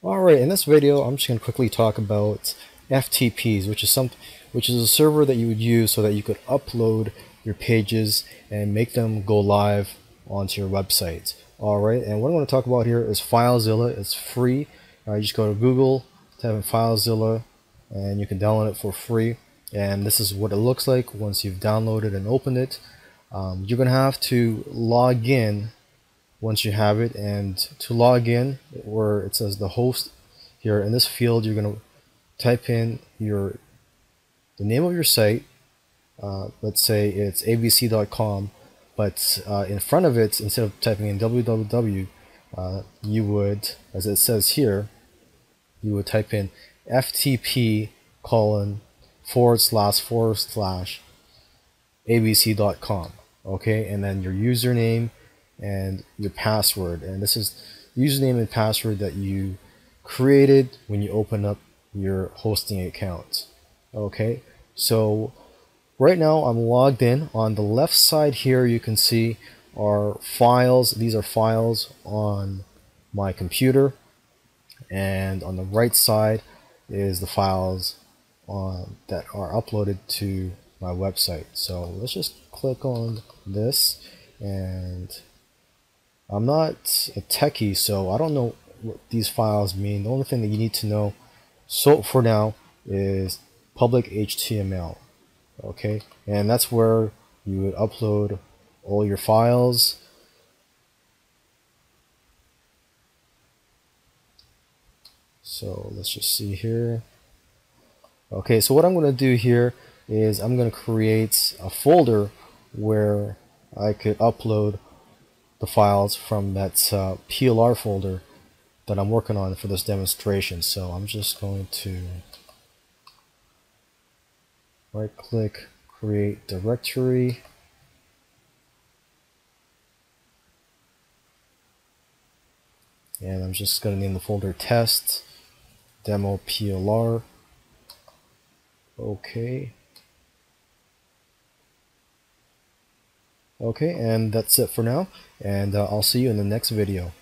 Alright, in this video I'm just going to quickly talk about FTPs, which is a server that you would use so that you could upload your pages and make them go live onto your website. Alright, and what I'm going to talk about here is FileZilla. It's free. You just go to Google, type in FileZilla, and you can download it for free. And this is what it looks like once you've downloaded and opened it. You're going to have to log in once you have it, and to log in, where it says the host here in this field, you're going to type in the name of your site. Let's say it's abc.com, but in front of it, instead of typing in www, you would, as it says here, you would type in ftp colon / abc.com. Okay, and then your username and your password, and this is username and password that you created when you open up your hosting account. Okay, so right now I'm logged in. On the left side here you can see our files. These are files on my computer, and on the right side is the files that are uploaded to my website. So let's just click on this, and I'm not a techie, so I don't know what these files mean. The only thing that you need to know, so for now, is public HTML. Okay, and that's where you would upload all your files. So let's just see here. Okay, so what I'm going to do here is I'm going to create a folder where I could upload the files from that PLR folder that I'm working on for this demonstration. So I'm just going to right click, create directory, and I'm just going to name the folder test demo PLR. Okay, and that's it for now, and I'll see you in the next video.